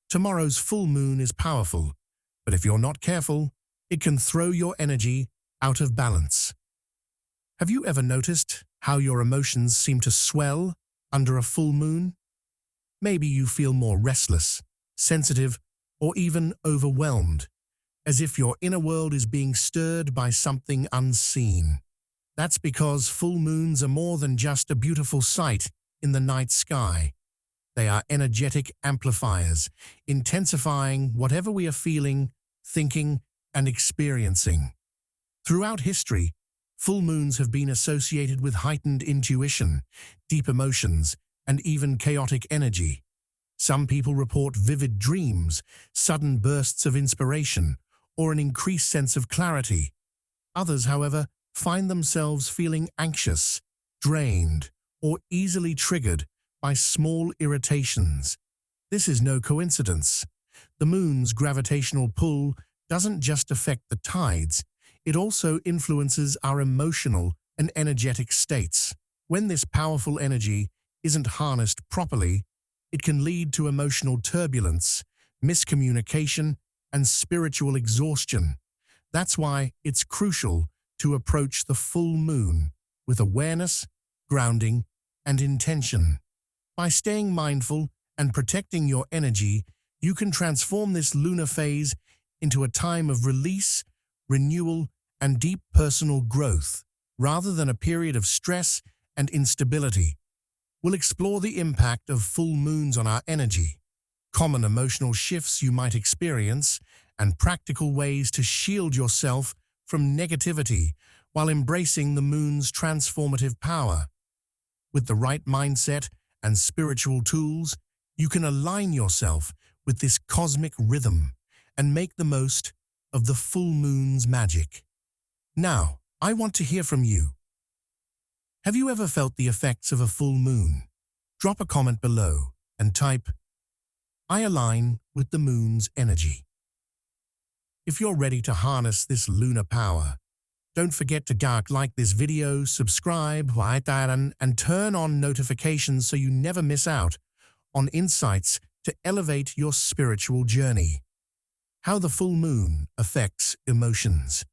Tomorrow's full moon is powerful, but if you're not careful, it can throw your energy out of balance. Have you ever noticed how your emotions seem to swell under a full moon? Maybe you feel more restless, sensitive, or even overwhelmed, as if your inner world is being stirred by something unseen. That's because full moons are more than just a beautiful sight in the night sky. They are energetic amplifiers, intensifying whatever we are feeling, thinking, and experiencing. Throughout history, full moons have been associated with heightened intuition, deep emotions, and even chaotic energy. Some people report vivid dreams, sudden bursts of inspiration, or an increased sense of clarity. Others, however, find themselves feeling anxious, drained, or easily triggered by small irritations. This is no coincidence. The moon's gravitational pull doesn't just affect the tides, it also influences our emotional and energetic states. When this powerful energy isn't harnessed properly, it can lead to emotional turbulence, miscommunication, and spiritual exhaustion. That's why it's crucial to approach the full moon with awareness, grounding, and intention. By staying mindful and protecting your energy, you can transform this lunar phase into a time of release, renewal, and deep personal growth, rather than a period of stress and instability. We'll explore the impact of full moons on our energy, common emotional shifts you might experience, and practical ways to shield yourself from negativity while embracing the moon's transformative power. With the right mindset and spiritual tools, you can align yourself with this cosmic rhythm and make the most of the full moon's magic. Now, I want to hear from you. Have you ever felt the effects of a full moon? Drop a comment below and type, "I align with the moon's energy." If you're ready to harness this lunar power, don't forget to like this video, subscribe, and turn on notifications so you never miss out on insights to elevate your spiritual journey. How the full moon affects emotions.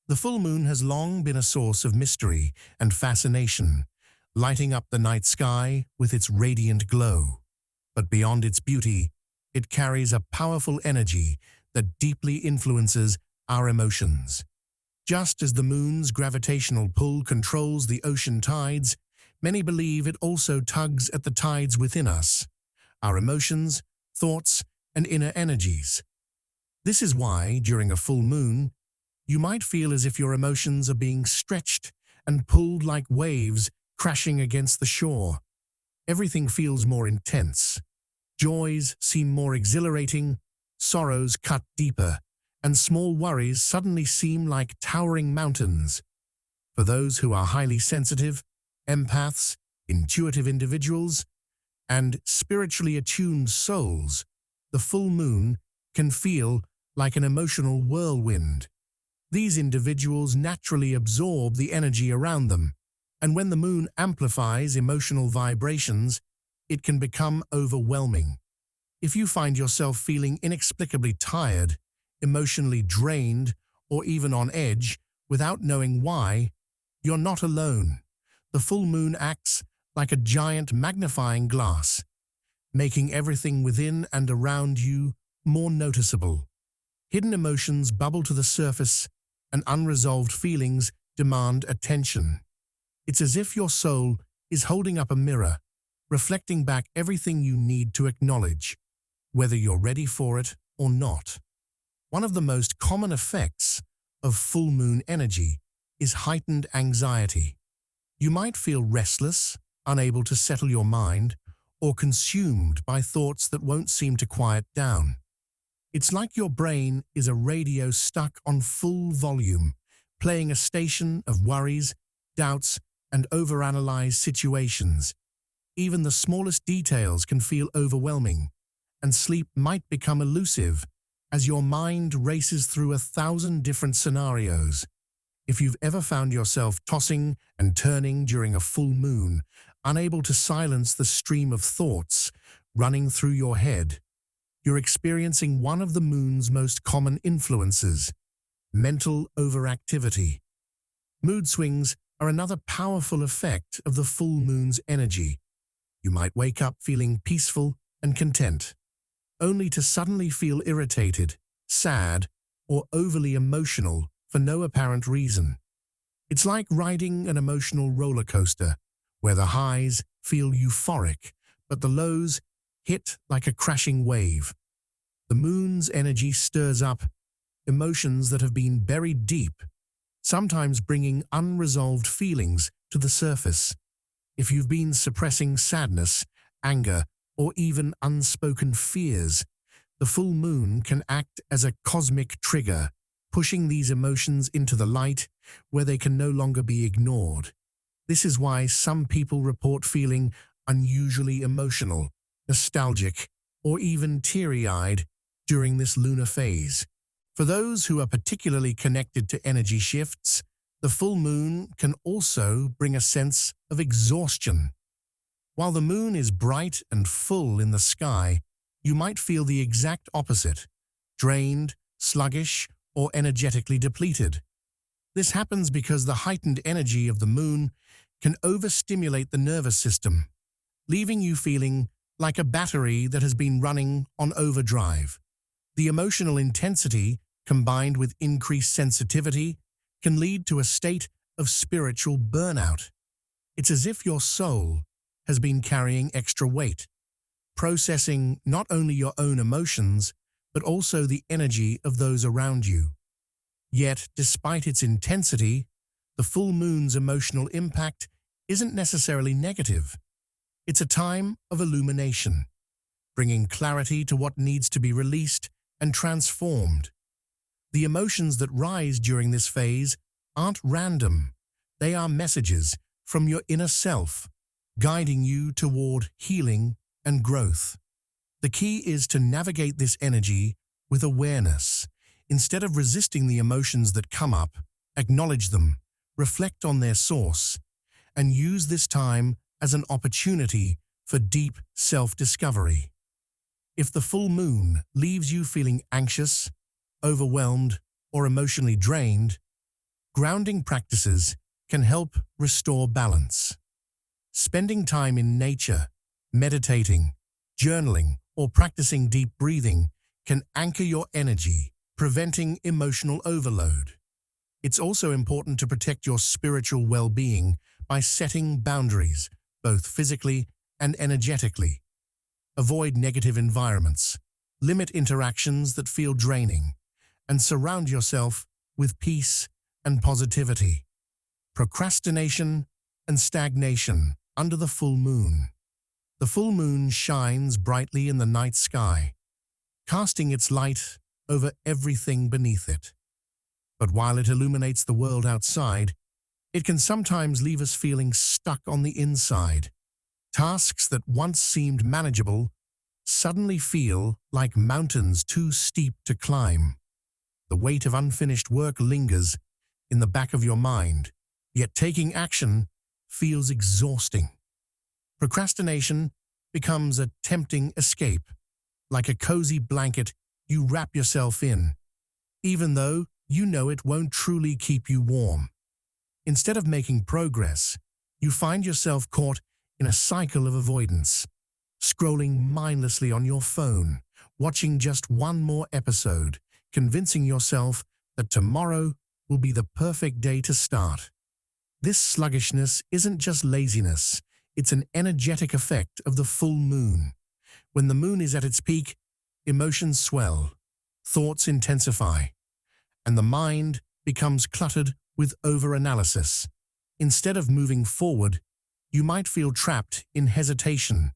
The full moon has long been a source of mystery and fascination, lighting up the night sky with its radiant glow. But beyond its beauty, it carries a powerful energy that deeply influences our emotions. Just as the moon's gravitational pull controls the ocean tides, many believe it also tugs at the tides within us, our emotions, thoughts, and inner energies. This is why, during a full moon, you might feel as if your emotions are being stretched and pulled like waves crashing against the shore. Everything feels more intense. Joys seem more exhilarating, sorrows cut deeper, and small worries suddenly seem like towering mountains. For those who are highly sensitive, empaths, intuitive individuals, and spiritually attuned souls, the full moon can feel like an emotional whirlwind. These individuals naturally absorb the energy around them, and when the moon amplifies emotional vibrations, it can become overwhelming. If you find yourself feeling inexplicably tired, emotionally drained, or even on edge without knowing why, you're not alone. The full moon acts like a giant magnifying glass, making everything within and around you more noticeable. Hidden emotions bubble to the surface, and unresolved feelings demand attention. It's as if your soul is holding up a mirror, reflecting back everything you need to acknowledge, whether you're ready for it or not. One of the most common effects of full moon energy is heightened anxiety. You might feel restless, unable to settle your mind, or consumed by thoughts that won't seem to quiet down. It's like your brain is a radio stuck on full volume, playing a station of worries, doubts, and overanalyzed situations. Even the smallest details can feel overwhelming, and sleep might become elusive as your mind races through 1,000 different scenarios. If you've ever found yourself tossing and turning during a full moon, unable to silence the stream of thoughts running through your head, you're experiencing one of the moon's most common influences, mental overactivity. Mood swings are another powerful effect of the full moon's energy. You might wake up feeling peaceful and content, only to suddenly feel irritated, sad, or overly emotional for no apparent reason. It's like riding an emotional roller coaster, where the highs feel euphoric, but the lows hit like a crashing wave. The moon's energy stirs up emotions that have been buried deep, sometimes bringing unresolved feelings to the surface. If you've been suppressing sadness, anger, or even unspoken fears, the full moon can act as a cosmic trigger, pushing these emotions into the light where they can no longer be ignored. This is why some people report feeling unusually emotional, nostalgic, or even teary-eyed during this lunar phase. For those who are particularly connected to energy shifts, the full moon can also bring a sense of exhaustion. While the moon is bright and full in the sky, you might feel the exact opposite, drained, sluggish, or energetically depleted. This happens because the heightened energy of the moon can overstimulate the nervous system, leaving you feeling like a battery that has been running on overdrive. The emotional intensity, combined with increased sensitivity, can lead to a state of spiritual burnout. It's as if your soul has been carrying extra weight, processing not only your own emotions, but also the energy of those around you. Yet, despite its intensity, the full moon's emotional impact isn't necessarily negative. It's a time of illumination, bringing clarity to what needs to be released and transformed. The emotions that rise during this phase aren't random. They are messages from your inner self, guiding you toward healing and growth. The key is to navigate this energy with awareness. Instead of resisting the emotions that come up, acknowledge them, reflect on their source, and use this time as an opportunity for deep self-discovery. If the full moon leaves you feeling anxious, overwhelmed, or emotionally drained, grounding practices can help restore balance. Spending time in nature, meditating, journaling, or practicing deep breathing can anchor your energy, preventing emotional overload. It's also important to protect your spiritual well-being by setting boundaries, both physically and energetically. Avoid negative environments, limit interactions that feel draining, and surround yourself with peace and positivity. Procrastination and stagnation under the full moon. The full moon shines brightly in the night sky, casting its light over everything beneath it. But while it illuminates the world outside, it can sometimes leave us feeling stuck on the inside. Tasks that once seemed manageable suddenly feel like mountains too steep to climb. The weight of unfinished work lingers in the back of your mind, yet taking action feels exhausting. Procrastination becomes a tempting escape, like a cozy blanket you wrap yourself in, even though you know it won't truly keep you warm. Instead of making progress, you find yourself caught in a cycle of avoidance, scrolling mindlessly on your phone, watching just one more episode, convincing yourself that tomorrow will be the perfect day to start. This sluggishness isn't just laziness, it's an energetic effect of the full moon. When the moon is at its peak, emotions swell, thoughts intensify, and the mind becomes cluttered with overanalysis. Instead of moving forward, you might feel trapped in hesitation,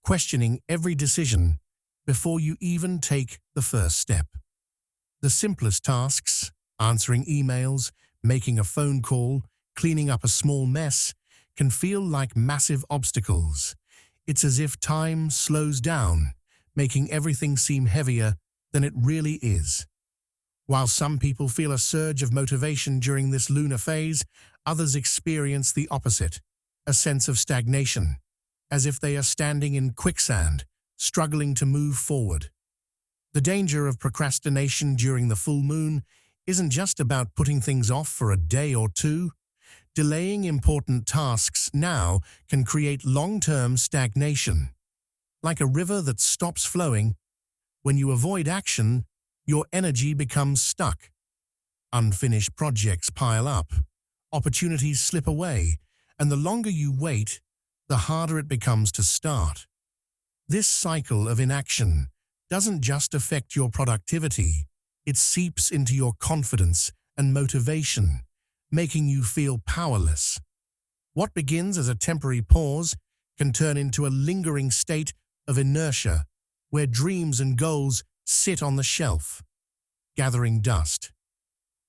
questioning every decision before you even take the first step. The simplest tasks, answering emails, making a phone call, cleaning up a small mess, can feel like massive obstacles. It's as if time slows down, making everything seem heavier than it really is. While some people feel a surge of motivation during this lunar phase, others experience the opposite, a sense of stagnation, as if they are standing in quicksand, struggling to move forward. The danger of procrastination during the full moon isn't just about putting things off for a day or two. Delaying important tasks now can create long-term stagnation. Like a river that stops flowing, when you avoid action, your energy becomes stuck. Unfinished projects pile up, opportunities slip away, and the longer you wait, the harder it becomes to start. This cycle of inaction doesn't just affect your productivity, it seeps into your confidence and motivation, making you feel powerless. What begins as a temporary pause can turn into a lingering state of inertia, where dreams and goals sit on the shelf, gathering dust.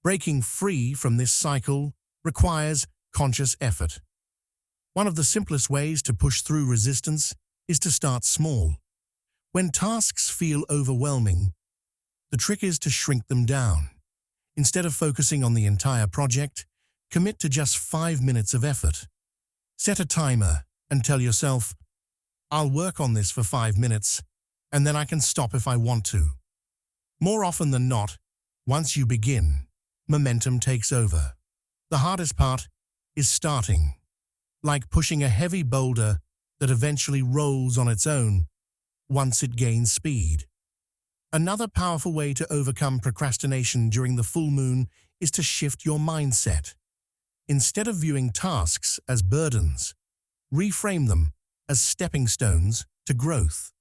Breaking free from this cycle requires conscious effort. One of the simplest ways to push through resistance is to start small. When tasks feel overwhelming, the trick is to shrink them down. Instead of focusing on the entire project, commit to just 5 minutes of effort. Set a timer and tell yourself, "I'll work on this for 5 minutes, and then I can stop if I want to." More often than not, once you begin, momentum takes over. The hardest part is starting, like pushing a heavy boulder that eventually rolls on its own once it gains speed. Another powerful way to overcome procrastination during the full moon is to shift your mindset. Instead of viewing tasks as burdens, reframe them as stepping stones to growth.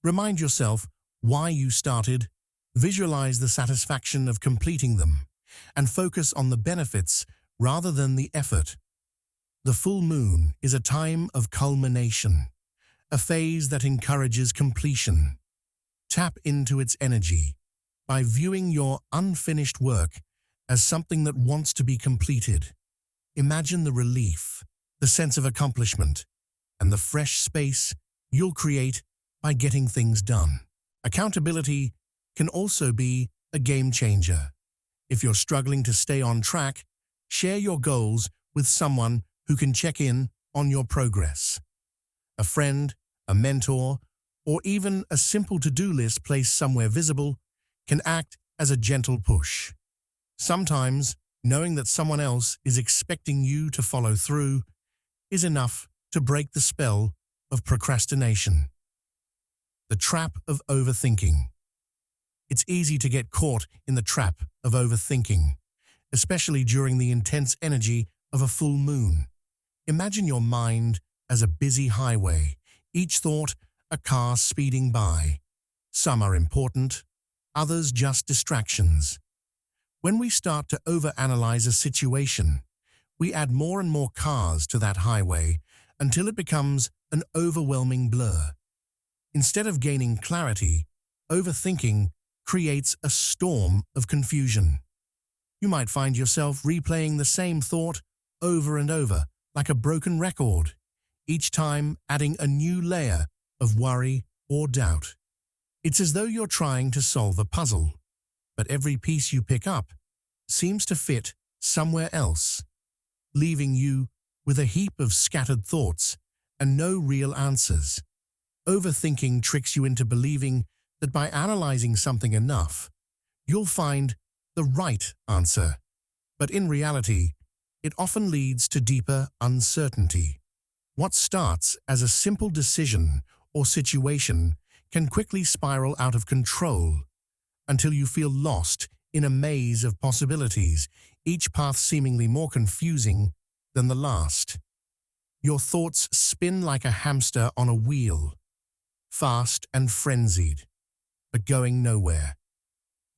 Remind yourself why you started, visualize the satisfaction of completing them, and focus on the benefits rather than the effort. The full moon is a time of culmination, a phase that encourages completion. Tap into its energy by viewing your unfinished work as something that wants to be completed. Imagine the relief, the sense of accomplishment, and the fresh space you'll create by getting things done. Accountability can also be a game changer. If you're struggling to stay on track, share your goals with someone who can check in on your progress. A friend, a mentor, or even a simple to-do list placed somewhere visible can act as a gentle push. Sometimes, knowing that someone else is expecting you to follow through is enough to break the spell of procrastination. The trap of overthinking. It's easy to get caught in the trap of overthinking, especially during the intense energy of a full moon. Imagine your mind as a busy highway, each thought a car speeding by. Some are important, others just distractions. When we start to overanalyze a situation, we add more and more cars to that highway until it becomes an overwhelming blur. Instead of gaining clarity, overthinking creates a storm of confusion. You might find yourself replaying the same thought over and over, like a broken record, each time adding a new layer of worry or doubt. It's as though you're trying to solve a puzzle, but every piece you pick up seems to fit somewhere else, leaving you with a heap of scattered thoughts and no real answers. Overthinking tricks you into believing that by analyzing something enough, you'll find the right answer. But in reality, it often leads to deeper uncertainty. What starts as a simple decision or situation can quickly spiral out of control until you feel lost in a maze of possibilities, each path seemingly more confusing than the last. Your thoughts spin like a hamster on a wheel, fast and frenzied, but going nowhere.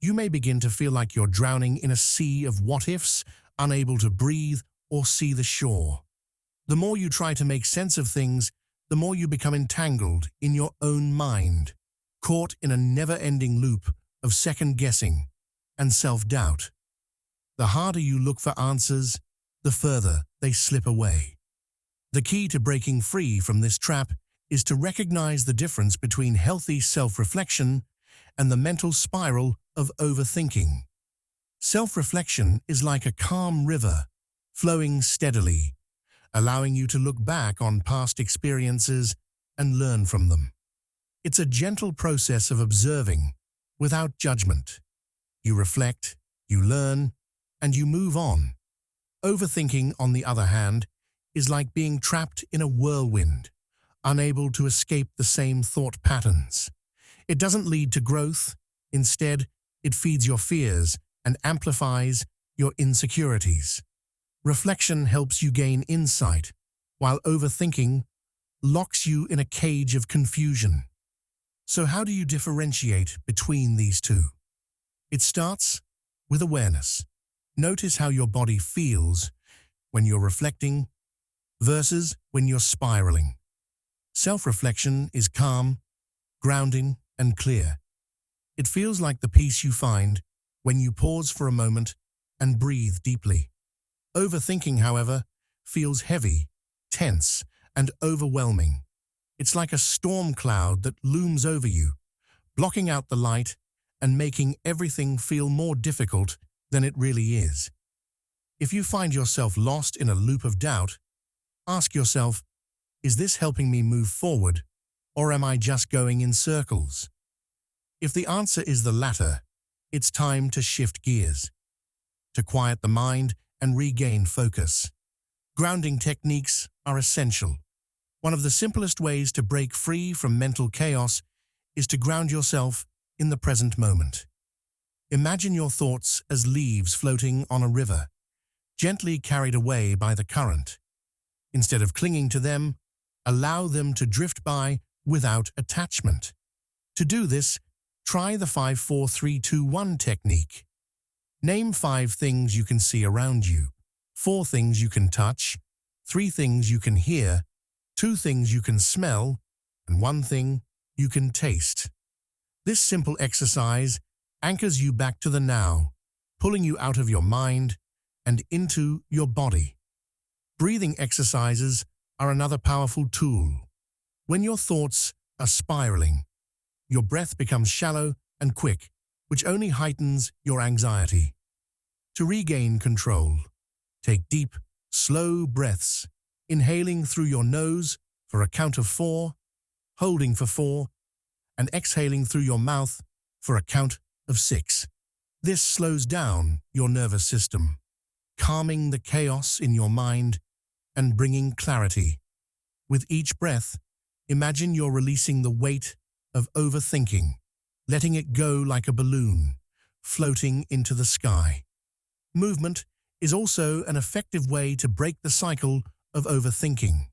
You may begin to feel like you're drowning in a sea of what-ifs, unable to breathe or see the shore. The more you try to make sense of things, the more you become entangled in your own mind, caught in a never-ending loop of second-guessing and self-doubt. The harder you look for answers, the further they slip away. The key to breaking free from this trap is to recognize the difference between healthy self-reflection and the mental spiral of overthinking. Self-reflection is like a calm river, flowing steadily, allowing you to look back on past experiences and learn from them. It's a gentle process of observing, without judgment. You reflect, you learn, and you move on. Overthinking, on the other hand, is like being trapped in a whirlwind, unable to escape the same thought patterns. It doesn't lead to growth. Instead, it feeds your fears and amplifies your insecurities. Reflection helps you gain insight, while overthinking locks you in a cage of confusion. So how do you differentiate between these two? It starts with awareness. Notice how your body feels when you're reflecting versus when you're spiraling. Self-reflection is calm, grounding, and clear. It feels like the peace you find when you pause for a moment and breathe deeply. Overthinking, however, feels heavy, tense, and overwhelming. It's like a storm cloud that looms over you, blocking out the light and making everything feel more difficult than it really is. If you find yourself lost in a loop of doubt, ask yourself, is this helping me move forward, or am I just going in circles? If the answer is the latter, it's time to shift gears, to quiet the mind and regain focus. Grounding techniques are essential. One of the simplest ways to break free from mental chaos is to ground yourself in the present moment. Imagine your thoughts as leaves floating on a river, gently carried away by the current. Instead of clinging to them, allow them to drift by without attachment. To do this, try the 5-4-3-2-1 technique. Name 5 things you can see around you, 4 things you can touch, 3 things you can hear, 2 things you can smell, and 1 thing you can taste. This simple exercise anchors you back to the now, pulling you out of your mind and into your body. Breathing exercises are another powerful tool. When your thoughts are spiraling, your breath becomes shallow and quick, which only heightens your anxiety. To regain control, take deep, slow breaths, inhaling through your nose for a count of 4, holding for 4, and exhaling through your mouth for a count of 6. This slows down your nervous system, calming the chaos in your mind and bringing clarity. With each breath, imagine you're releasing the weight of overthinking, letting it go like a balloon, floating into the sky. Movement is also an effective way to break the cycle of overthinking.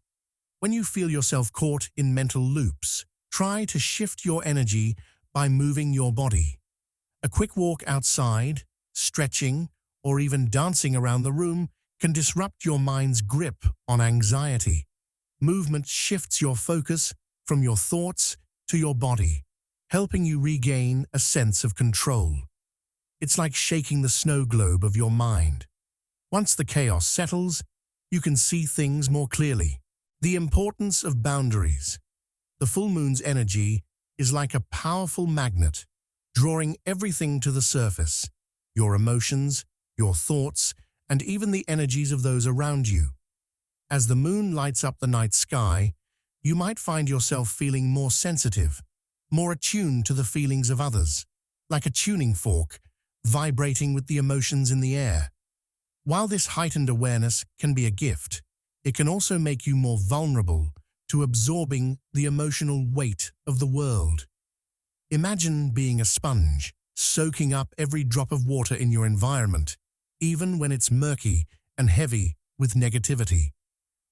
When you feel yourself caught in mental loops, try to shift your energy by moving your body. A quick walk outside, stretching, or even dancing around the room can disrupt your mind's grip on anxiety. Movement shifts your focus from your thoughts to your body, helping you regain a sense of control. It's like shaking the snow globe of your mind. Once the chaos settles, you can see things more clearly. The importance of boundaries. The full moon's energy is like a powerful magnet, drawing everything to the surface, your emotions, your thoughts, and even the energies of those around you. As the moon lights up the night sky, you might find yourself feeling more sensitive, more attuned to the feelings of others, like a tuning fork, vibrating with the emotions in the air. While this heightened awareness can be a gift, it can also make you more vulnerable to absorbing the emotional weight of the world. Imagine being a sponge, soaking up every drop of water in your environment, even when it's murky and heavy with negativity.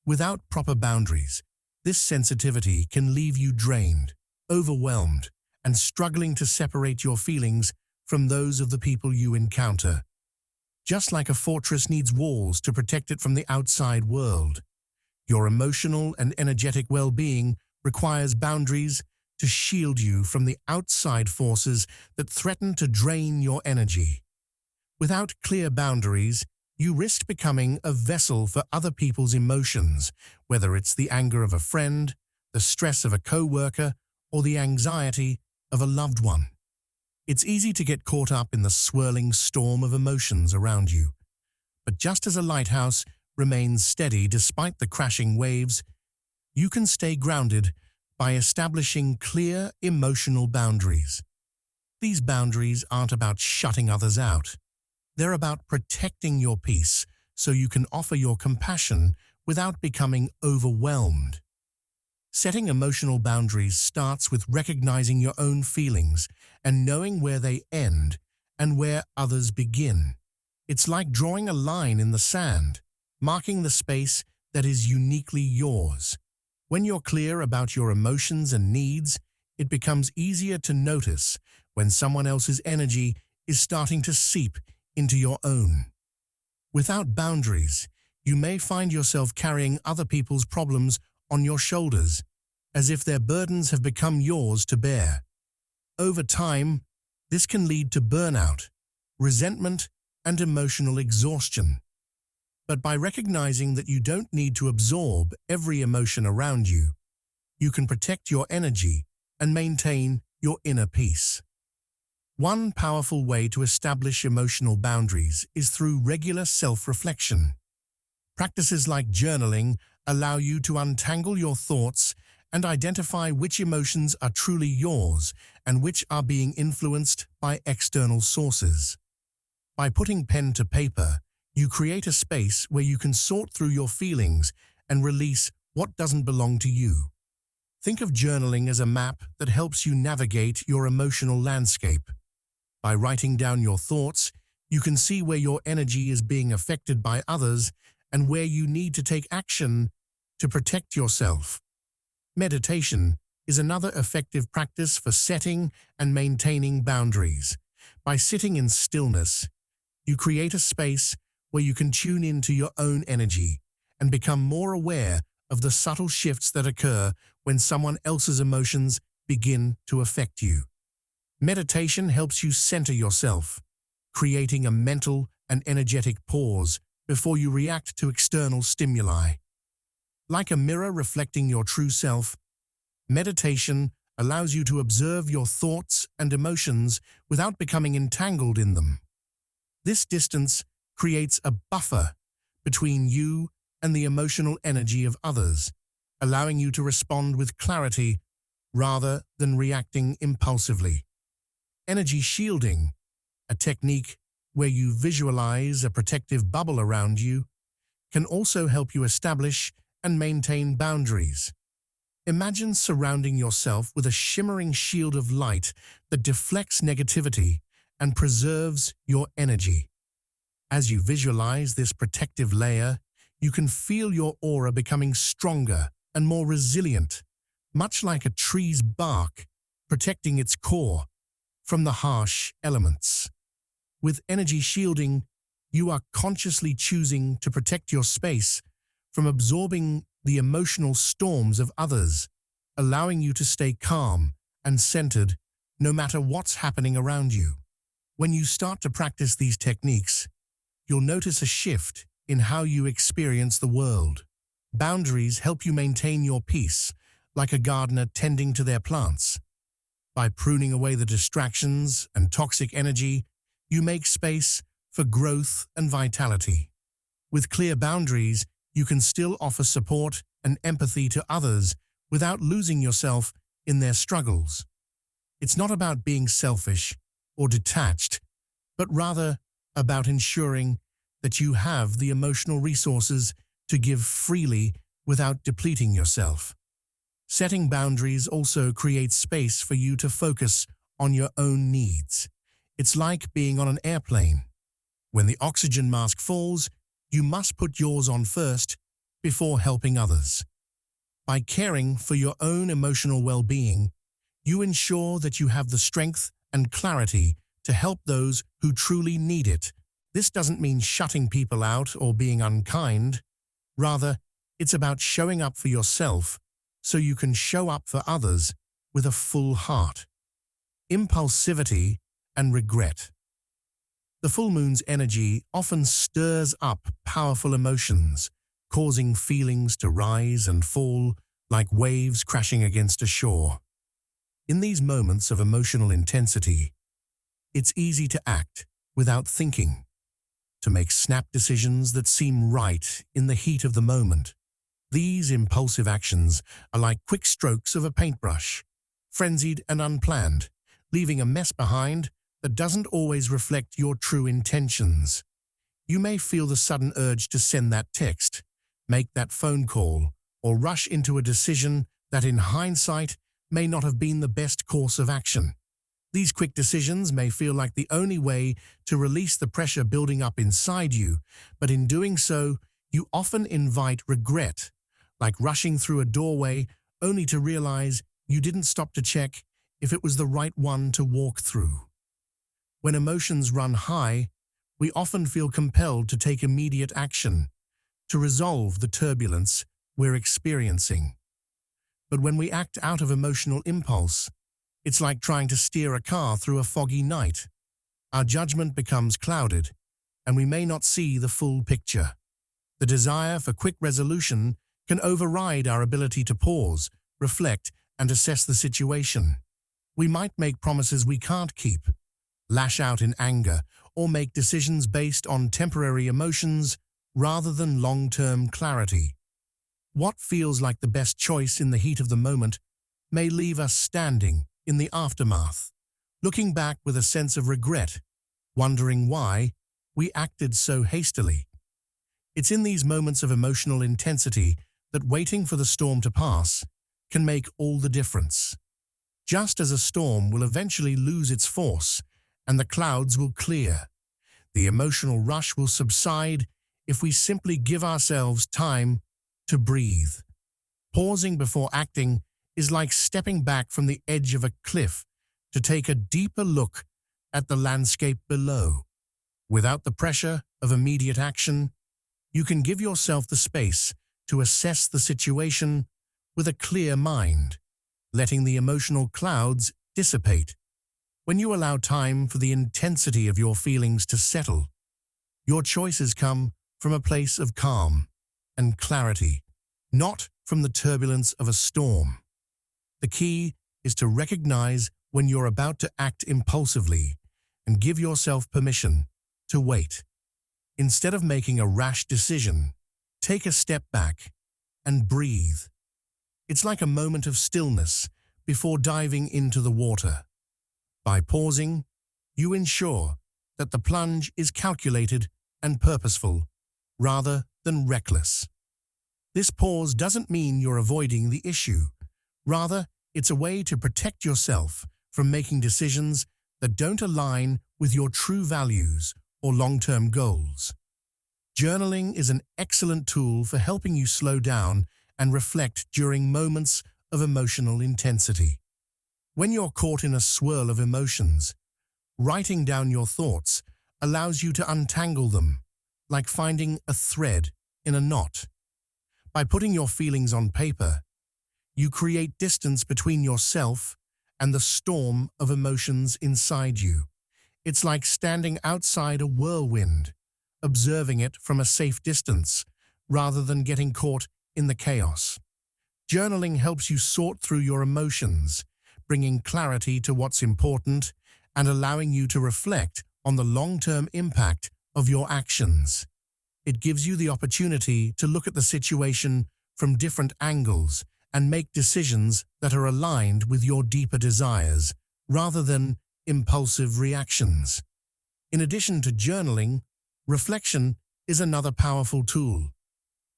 Without proper boundaries, this sensitivity can leave you drained, overwhelmed, and struggling to separate your feelings from those of the people you encounter. Just like a fortress needs walls to protect it from the outside world, your emotional and energetic well-being requires boundaries to shield you from the outside forces that threaten to drain your energy. Without clear boundaries, you risk becoming a vessel for other people's emotions, whether it's the anger of a friend, the stress of a coworker, or the anxiety of a loved one. It's easy to get caught up in the swirling storm of emotions around you. But just as a lighthouse remains steady despite the crashing waves, you can stay grounded by establishing clear emotional boundaries. These boundaries aren't about shutting others out. They're about protecting your peace so you can offer your compassion without becoming overwhelmed. Setting emotional boundaries starts with recognizing your own feelings and knowing where they end and where others begin. It's like drawing a line in the sand, marking the space that is uniquely yours. When you're clear about your emotions and needs, it becomes easier to notice when someone else's energy is starting to seep into your own. Without boundaries, you may find yourself carrying other people's problems on your shoulders, as if their burdens have become yours to bear. Over time, this can lead to burnout, resentment, and emotional exhaustion. But by recognizing that you don't need to absorb every emotion around you, you can protect your energy and maintain your inner peace. One powerful way to establish emotional boundaries is through regular self-reflection. Practices like journaling allow you to untangle your thoughts and identify which emotions are truly yours and which are being influenced by external sources. By putting pen to paper, you create a space where you can sort through your feelings and release what doesn't belong to you. Think of journaling as a map that helps you navigate your emotional landscape. By writing down your thoughts, you can see where your energy is being affected by others and where you need to take action to protect yourself. Meditation is another effective practice for setting and maintaining boundaries. By sitting in stillness, you create a space where you can tune into your own energy and become more aware of the subtle shifts that occur when someone else's emotions begin to affect you. Meditation helps you center yourself, creating a mental and energetic pause before you react to external stimuli. Like a mirror reflecting your true self, meditation allows you to observe your thoughts and emotions without becoming entangled in them. This distance creates a buffer between you and the emotional energy of others, allowing you to respond with clarity rather than reacting impulsively. Energy shielding, a technique where you visualize a protective bubble around you, can also help you establish and maintain boundaries. Imagine surrounding yourself with a shimmering shield of light that deflects negativity and preserves your energy. As you visualize this protective layer, you can feel your aura becoming stronger and more resilient, much like a tree's bark protecting its core from the harsh elements. With energy shielding, you are consciously choosing to protect your space from absorbing the emotional storms of others, allowing you to stay calm and centered no matter what's happening around you. When you start to practice these techniques, you'll notice a shift in how you experience the world. Boundaries help you maintain your peace, like a gardener tending to their plants. By pruning away the distractions and toxic energy, you make space for growth and vitality. With clear boundaries, you can still offer support and empathy to others without losing yourself in their struggles. It's not about being selfish or detached, but rather about ensuring that you have the emotional resources to give freely without depleting yourself. Setting boundaries also creates space for you to focus on your own needs. It's like being on an airplane. When the oxygen mask falls, you must put yours on first before helping others. By caring for your own emotional well-being, you ensure that you have the strength and clarity to help those who truly need it. This doesn't mean shutting people out or being unkind. Rather, it's about showing up for yourself so you can show up for others with a full heart. Impulsivity and regret. The full moon's energy often stirs up powerful emotions, causing feelings to rise and fall like waves crashing against a shore. In these moments of emotional intensity, it's easy to act without thinking, to make snap decisions that seem right in the heat of the moment. These impulsive actions are like quick strokes of a paintbrush, frenzied and unplanned, leaving a mess behind that doesn't always reflect your true intentions. You may feel the sudden urge to send that text, make that phone call, or rush into a decision that in hindsight may not have been the best course of action. These quick decisions may feel like the only way to release the pressure building up inside you, but in doing so, you often invite regret, like rushing through a doorway only to realize you didn't stop to check if it was the right one to walk through. When emotions run high, we often feel compelled to take immediate action, to resolve the turbulence we're experiencing. But when we act out of emotional impulse, it's like trying to steer a car through a foggy night. Our judgment becomes clouded, and we may not see the full picture. The desire for quick resolution can override our ability to pause, reflect, and assess the situation. We might make promises we can't keep, lash out in anger, or make decisions based on temporary emotions rather than long-term clarity. What feels like the best choice in the heat of the moment may leave us standing in the aftermath, looking back with a sense of regret, wondering why we acted so hastily. It's in these moments of emotional intensity that waiting for the storm to pass can make all the difference. Just as a storm will eventually lose its force and the clouds will clear, the emotional rush will subside if we simply give ourselves time to breathe. Pausing before acting is like stepping back from the edge of a cliff to take a deeper look at the landscape below. Without the pressure of immediate action, you can give yourself the space to assess the situation with a clear mind, letting the emotional clouds dissipate. When you allow time for the intensity of your feelings to settle, your choices come from a place of calm and clarity, not from the turbulence of a storm. The key is to recognize when you're about to act impulsively and give yourself permission to wait. Instead of making a rash decision, take a step back and breathe. It's like a moment of stillness before diving into the water. By pausing, you ensure that the plunge is calculated and purposeful rather than reckless. This pause doesn't mean you're avoiding the issue. Rather, it's a way to protect yourself from making decisions that don't align with your true values or long-term goals. Journaling is an excellent tool for helping you slow down and reflect during moments of emotional intensity. When you're caught in a swirl of emotions, writing down your thoughts allows you to untangle them, like finding a thread in a knot. By putting your feelings on paper, you create distance between yourself and the storm of emotions inside you. It's like standing outside a whirlwind, observing it from a safe distance, rather than getting caught in the chaos. Journaling helps you sort through your emotions, bringing clarity to what's important and allowing you to reflect on the long-term impact of your actions. It gives you the opportunity to look at the situation from different angles and make decisions that are aligned with your deeper desires, rather than impulsive reactions. In addition to journaling, reflection is another powerful tool.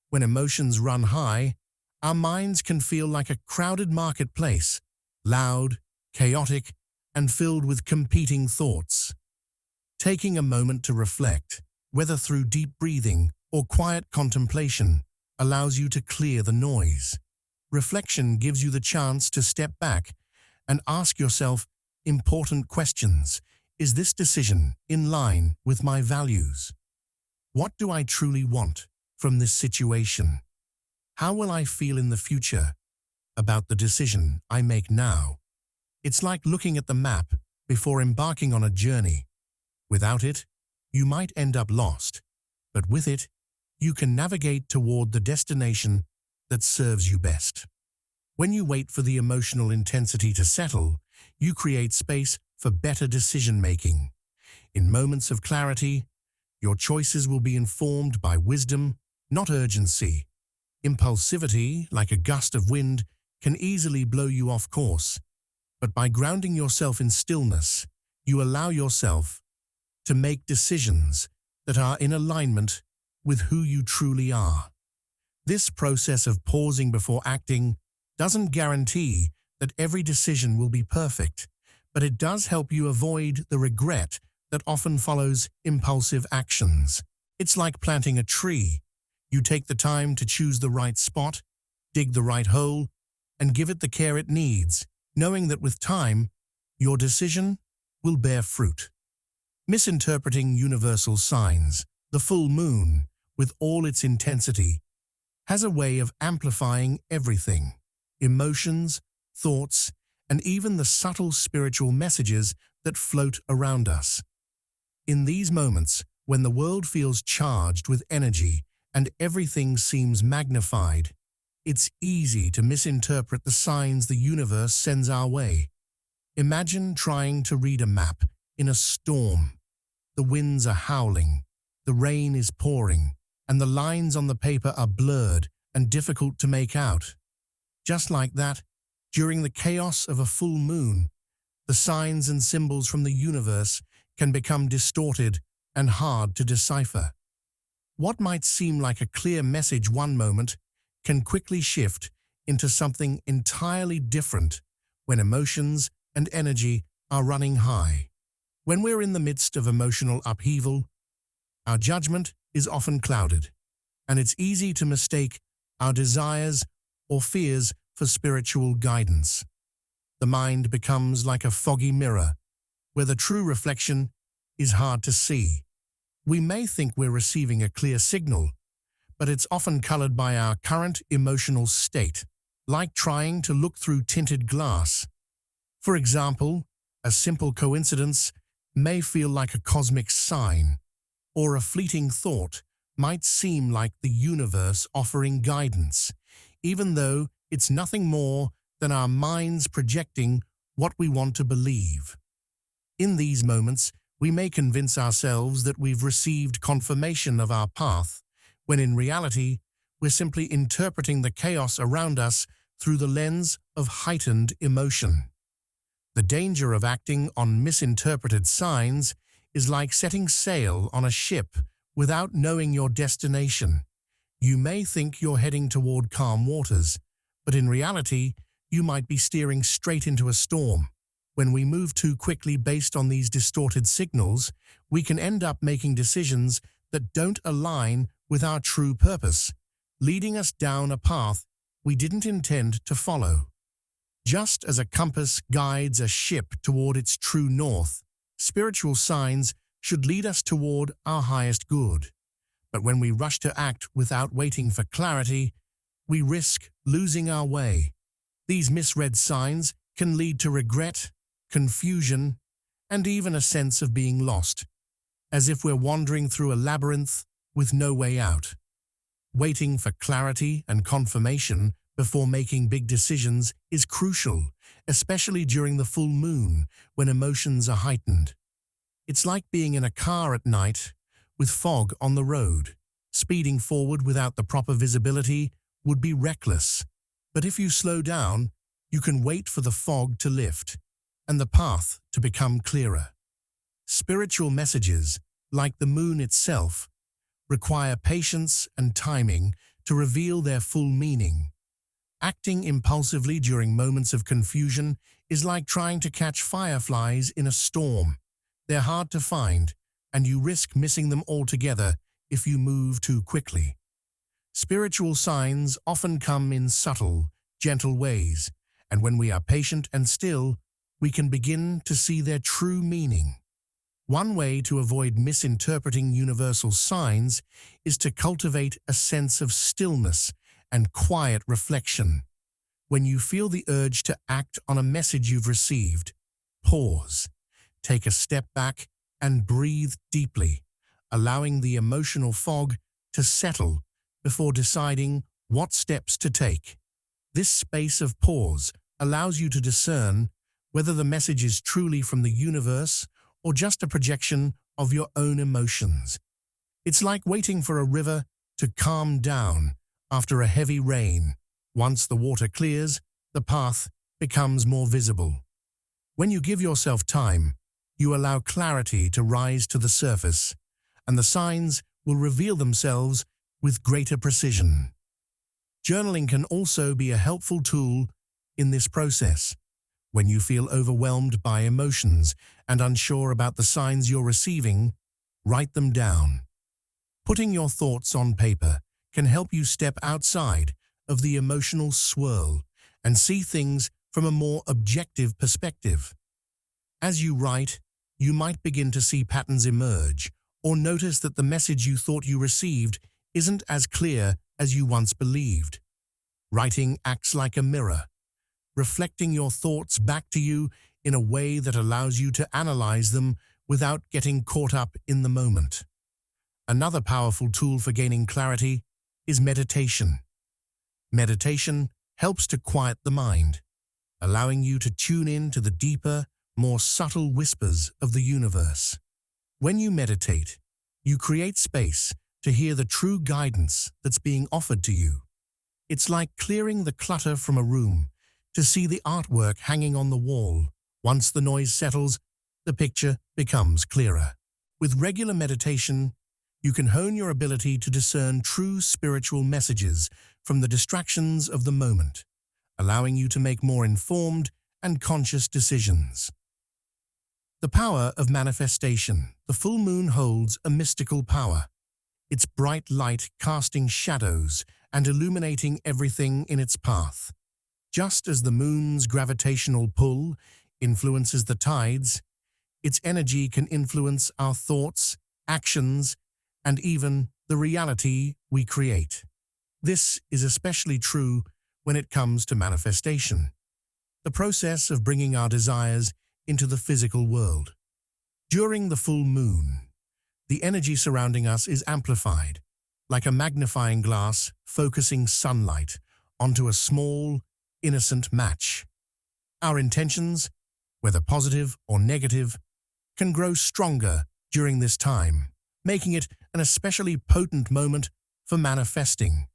When emotions run high, our minds can feel like a crowded marketplace, loud, chaotic, and filled with competing thoughts. Taking a moment to reflect, whether through deep breathing or quiet contemplation, allows you to clear the noise. Reflection gives you the chance to step back and ask yourself important questions. Is this decision in line with my values? What do I truly want from this situation? How will I feel in the future about the decision I make now? It's like looking at the map before embarking on a journey. Without it, you might end up lost, but with it, you can navigate toward the destination that serves you best. When you wait for the emotional intensity to settle, you create space for better decision-making. In moments of clarity, your choices will be informed by wisdom, not urgency. Impulsivity, like a gust of wind, can easily blow you off course, But by grounding yourself in stillness, you allow yourself to make decisions that are in alignment with who you truly are. This process of pausing before acting doesn't guarantee that every decision will be perfect, but it does help you avoid the regret that often follows impulsive actions. It's like planting a tree. You take the time to choose the right spot, dig the right hole, and give it the care it needs, knowing that with time, your decision will bear fruit. Misinterpreting universal signs, the full moon, with all its intensity, has a way of amplifying everything: emotions, thoughts, and even the subtle spiritual messages that float around us. In these moments, when the world feels charged with energy and everything seems magnified, it's easy to misinterpret the signs the universe sends our way. Imagine trying to read a map in a storm. The winds are howling, the rain is pouring, and the lines on the paper are blurred and difficult to make out. Just like that, during the chaos of a full moon, the signs and symbols from the universe can become distorted and hard to decipher. What might seem like a clear message one moment can quickly shift into something entirely different when emotions and energy are running high. When we're in the midst of emotional upheaval, our judgment is often clouded, and it's easy to mistake our desires or fears for spiritual guidance. The mind becomes like a foggy mirror, where the true reflection is hard to see. We may think we're receiving a clear signal, but it's often colored by our current emotional state, like trying to look through tinted glass. For example, a simple coincidence may feel like a cosmic sign, or a fleeting thought might seem like the universe offering guidance, even though it's nothing more than our minds projecting what we want to believe. In these moments, we may convince ourselves that we've received confirmation of our path, when in reality, we're simply interpreting the chaos around us through the lens of heightened emotion. The danger of acting on misinterpreted signs is like setting sail on a ship without knowing your destination. You may think you're heading toward calm waters, but in reality, you might be steering straight into a storm. When we move too quickly based on these distorted signals, we can end up making decisions that don't align with our true purpose, leading us down a path we didn't intend to follow. Just as a compass guides a ship toward its true north, spiritual signs should lead us toward our highest good. But when we rush to act without waiting for clarity, we risk losing our way. These misread signs can lead to regret, confusion, and even a sense of being lost, as if we're wandering through a labyrinth with no way out. Waiting for clarity and confirmation before making big decisions is crucial, especially during the full moon when emotions are heightened. It's like being in a car at night with fog on the road. Speeding forward without the proper visibility would be reckless. But if you slow down, you can wait for the fog to lift and the path to become clearer. Spiritual messages, like the moon itself, require patience and timing to reveal their full meaning. Acting impulsively during moments of confusion is like trying to catch fireflies in a storm. They're hard to find, and you risk missing them altogether if you move too quickly. Spiritual signs often come in subtle, gentle ways, and when we are patient and still, we can begin to see their true meaning. One way to avoid misinterpreting universal signs is to cultivate a sense of stillness and quiet reflection. When you feel the urge to act on a message you've received, pause, take a step back, and breathe deeply, allowing the emotional fog to settle before deciding what steps to take. This space of pause allows you to discern whether the message is truly from the universe or just a projection of your own emotions. It's like waiting for a river to calm down after a heavy rain. Once the water clears, the path becomes more visible. When you give yourself time, you allow clarity to rise to the surface, and the signs will reveal themselves with greater precision. Journaling can also be a helpful tool in this process. When you feel overwhelmed by emotions and unsure about the signs you're receiving, write them down. Putting your thoughts on paper can help you step outside of the emotional swirl and see things from a more objective perspective. As you write, you might begin to see patterns emerge or notice that the message you thought you received isn't as clear as you once believed. Writing acts like a mirror, reflecting your thoughts back to you in a way that allows you to analyze them without getting caught up in the moment. Another powerful tool for gaining clarity is meditation. Meditation helps to quiet the mind, allowing you to tune in to the deeper, more subtle whispers of the universe. When you meditate, you create space to hear the true guidance that's being offered to you. It's like clearing the clutter from a room to see the artwork hanging on the wall. Once the noise settles, the picture becomes clearer. With regular meditation, you can hone your ability to discern true spiritual messages from the distractions of the moment, allowing you to make more informed and conscious decisions. The power of manifestation. The full moon holds a mystical power, its bright light casting shadows and illuminating everything in its path. Just as the moon's gravitational pull influences the tides, its energy can influence our thoughts, actions, and even the reality we create. This is especially true when it comes to manifestation, the process of bringing our desires into the physical world. During the full moon, the energy surrounding us is amplified, like a magnifying glass focusing sunlight onto a small, innocent match. Our intentions, whether positive or negative, can grow stronger during this time, making it an especially potent moment for manifesting.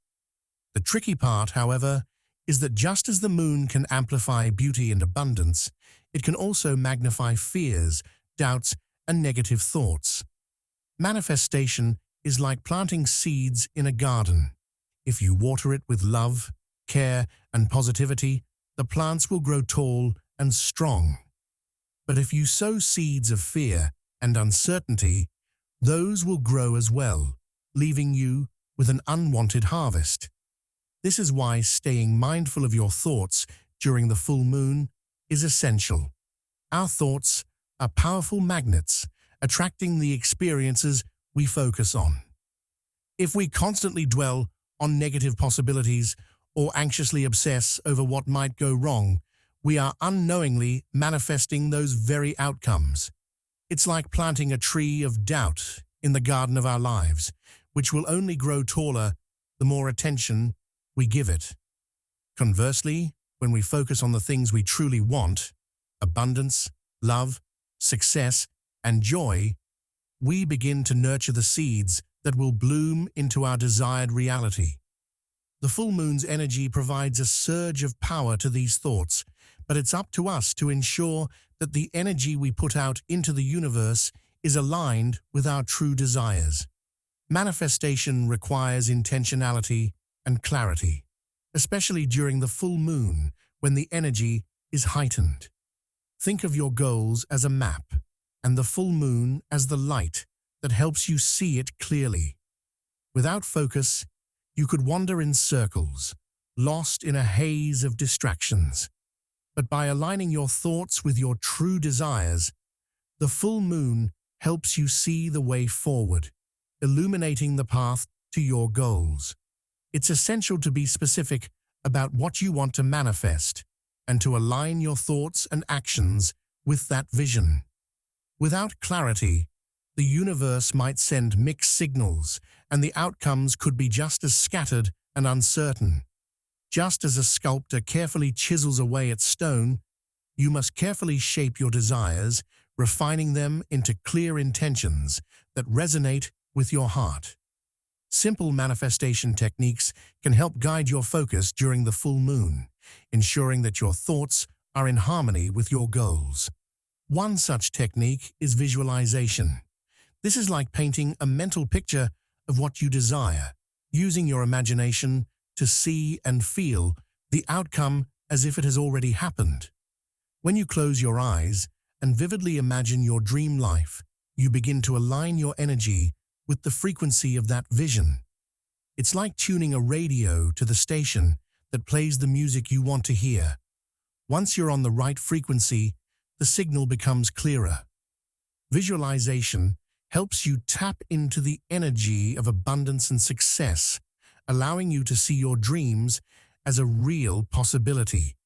The tricky part, however, is that just as the moon can amplify beauty and abundance, it can also magnify fears, doubts, and negative thoughts. Manifestation is like planting seeds in a garden. If you water it with love, care, and positivity, the plants will grow tall and strong. But if you sow seeds of fear and uncertainty, those will grow as well, leaving you with an unwanted harvest. This is why staying mindful of your thoughts during the full moon is essential. Our thoughts are powerful magnets, attracting the experiences we focus on. If we constantly dwell on negative possibilities or anxiously obsess over what might go wrong, we are unknowingly manifesting those very outcomes. It's like planting a tree of doubt in the garden of our lives, which will only grow taller the more attention we give it. Conversely, when we focus on the things we truly want, abundance, love, success, and joy, we begin to nurture the seeds that will bloom into our desired reality. The full moon's energy provides a surge of power to these thoughts, but it's up to us to ensure that the energy we put out into the universe is aligned with our true desires. Manifestation requires intentionality and clarity, especially during the full moon when the energy is heightened. Think of your goals as a map and the full moon as the light that helps you see it clearly. Without focus, you could wander in circles, lost in a haze of distractions. But by aligning your thoughts with your true desires, the full moon helps you see the way forward, illuminating the path to your goals. It's essential to be specific about what you want to manifest and to align your thoughts and actions with that vision. Without clarity, the universe might send mixed signals, and the outcomes could be just as scattered and uncertain. Just as a sculptor carefully chisels away at stone, you must carefully shape your desires, refining them into clear intentions that resonate with your heart. Simple manifestation techniques can help guide your focus during the full moon, ensuring that your thoughts are in harmony with your goals. One such technique is visualization. This is like painting a mental picture of what you desire, using your imagination to see and feel the outcome as if it has already happened. When you close your eyes and vividly imagine your dream life, you begin to align your energy with the frequency of that vision. It's like tuning a radio to the station that plays the music you want to hear. Once you're on the right frequency, the signal becomes clearer. Visualization helps you tap into the energy of abundance and success, allowing you to see your dreams as a real possibility.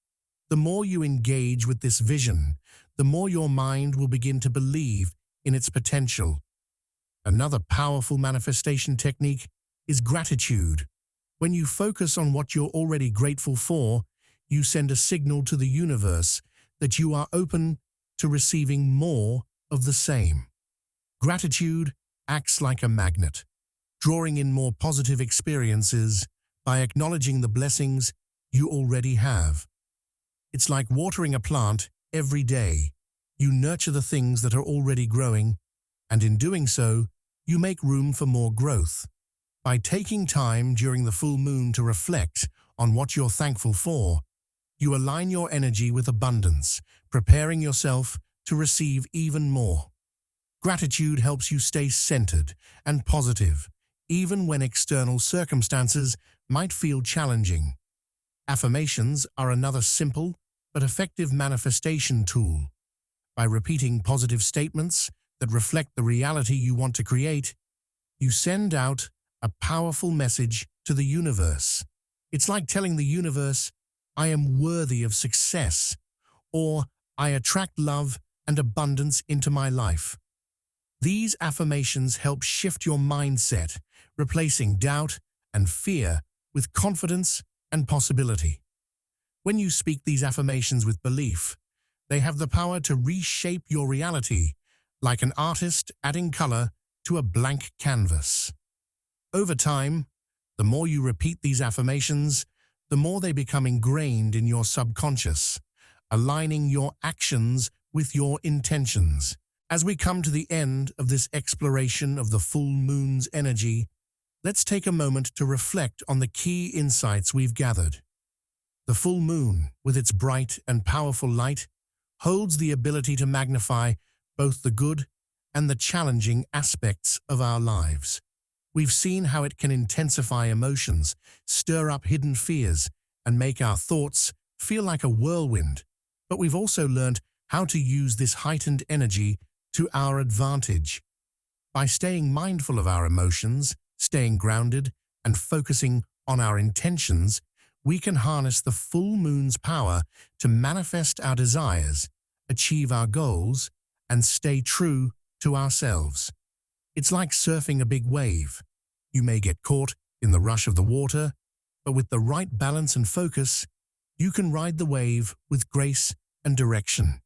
The more you engage with this vision, the more your mind will begin to believe in its potential. Another powerful manifestation technique is gratitude. When you focus on what you're already grateful for, you send a signal to the universe that you are open to receiving more of the same. Gratitude acts like a magnet, drawing in more positive experiences by acknowledging the blessings you already have. It's like watering a plant every day. You nurture the things that are already growing, and in doing so, you make room for more growth. By taking time during the full moon to reflect on what you're thankful for, you align your energy with abundance, preparing yourself to receive even more. Gratitude helps you stay centered and positive, even when external circumstances might feel challenging. Affirmations are another simple but effective manifestation tool. By repeating positive statements that reflect the reality you want to create, you send out a powerful message to the universe. It's like telling the universe, "I am worthy of success," or "I attract love and abundance into my life." These affirmations help shift your mindset, replacing doubt and fear with confidence and possibility. When you speak these affirmations with belief, they have the power to reshape your reality, like an artist adding color to a blank canvas. Over time, the more you repeat these affirmations, the more they become ingrained in your subconscious, aligning your actions with your intentions. As we come to the end of this exploration of the full moon's energy, let's take a moment to reflect on the key insights we've gathered. The full moon, with its bright and powerful light, holds the ability to magnify both the good and the challenging aspects of our lives. We've seen how it can intensify emotions, stir up hidden fears, and make our thoughts feel like a whirlwind. But we've also learned how to use this heightened energy to our advantage. By staying mindful of our emotions, staying grounded, and focusing on our intentions, we can harness the full moon's power to manifest our desires, achieve our goals, and stay true to ourselves. It's like surfing a big wave. You may get caught in the rush of the water, but with the right balance and focus, you can ride the wave with grace and direction.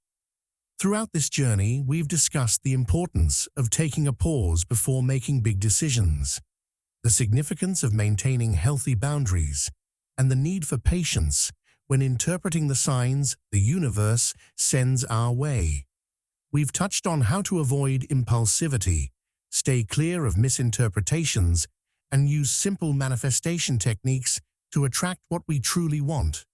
Throughout this journey, we've discussed the importance of taking a pause before making big decisions, the significance of maintaining healthy boundaries, and the need for patience when interpreting the signs the universe sends our way. We've touched on how to avoid impulsivity, stay clear of misinterpretations, and use simple manifestation techniques to attract what we truly want.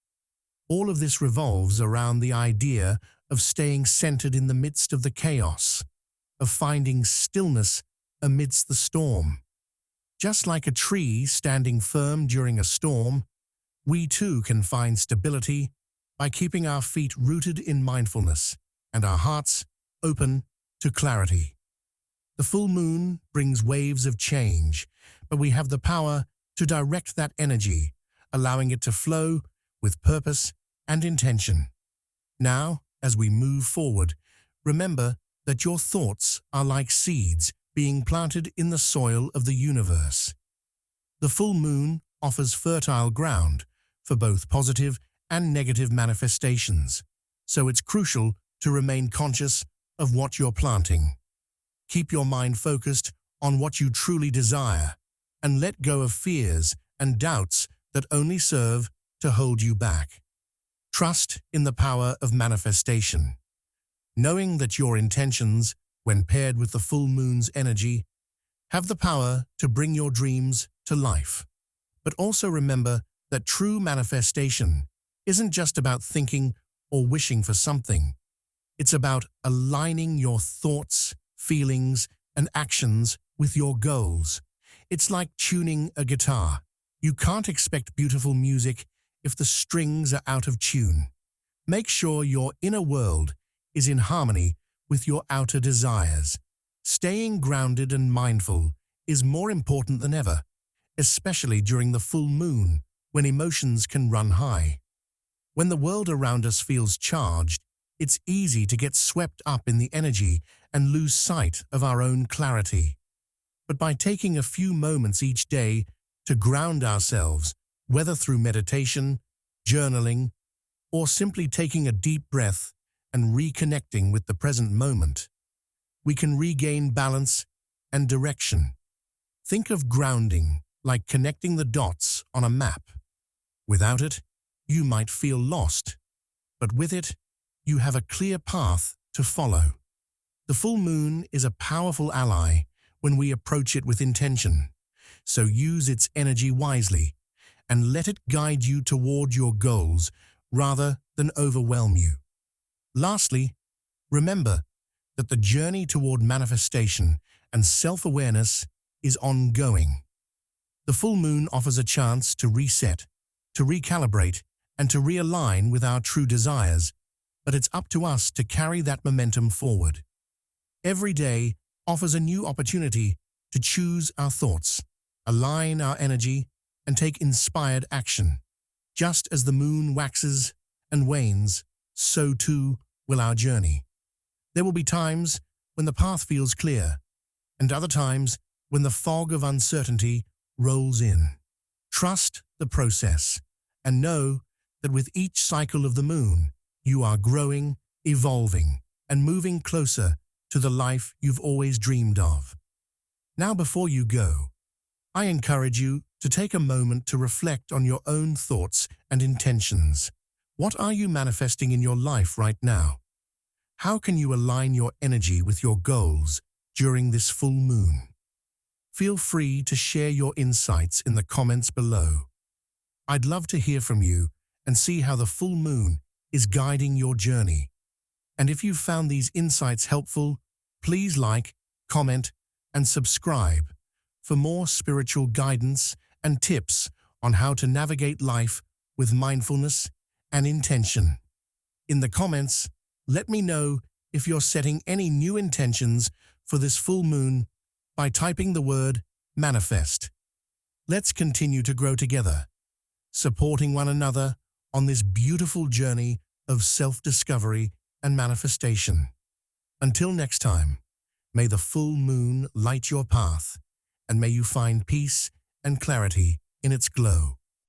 All of this revolves around the idea of staying centered in the midst of the chaos, of finding stillness amidst the storm. Just like a tree standing firm during a storm, we too can find stability by keeping our feet rooted in mindfulness and our hearts open to clarity. The full moon brings waves of change, but we have the power to direct that energy, allowing it to flow with purpose and intention. Now, as we move forward, remember that your thoughts are like seeds being planted in the soil of the universe. The full moon offers fertile ground for both positive and negative manifestations, so it's crucial to remain conscious of what you're planting. Keep your mind focused on what you truly desire and let go of fears and doubts that only serve to hold you back. Trust in the power of manifestation. Knowing that your intentions, when paired with the full moon's energy, have the power to bring your dreams to life. But also remember that true manifestation isn't just about thinking or wishing for something. It's about aligning your thoughts, feelings, and actions with your goals. It's like tuning a guitar. You can't expect beautiful music if the strings are out of tune. Make sure your inner world is in harmony with your outer desires. Staying grounded and mindful is more important than ever, especially during the full moon when emotions can run high. When the world around us feels charged, it's easy to get swept up in the energy and lose sight of our own clarity. But by taking a few moments each day to ground ourselves, whether through meditation, journaling, or simply taking a deep breath and reconnecting with the present moment, we can regain balance and direction. Think of grounding like connecting the dots on a map. Without it, you might feel lost, but with it, you have a clear path to follow. The full moon is a powerful ally when we approach it with intention, so use its energy wisely and let it guide you toward your goals rather than overwhelm you. Lastly, remember that the journey toward manifestation and self-awareness is ongoing. The full moon offers a chance to reset, to recalibrate, and to realign with our true desires, but it's up to us to carry that momentum forward. Every day offers a new opportunity to choose our thoughts, align our energy, and take inspired action. Just as the moon waxes and wanes, so too will our journey. There will be times when the path feels clear, and other times when the fog of uncertainty rolls in. Trust the process, and know that with each cycle of the moon, you are growing, evolving, and moving closer to the life you've always dreamed of. Now, before you go, I encourage you to take a moment to reflect on your own thoughts and intentions. What are you manifesting in your life right now? How can you align your energy with your goals during this full moon? Feel free to share your insights in the comments below. I'd love to hear from you and see how the full moon is guiding your journey. And if you found these insights helpful, please like, comment, and subscribe for more spiritual guidance and tips on how to navigate life with mindfulness and intention. In the comments, let me know if you're setting any new intentions for this full moon by typing the word manifest. Let's continue to grow together, supporting one another on this beautiful journey of self-discovery and manifestation. Until next time, may the full moon light your path, and may you find peace and clarity in its glow.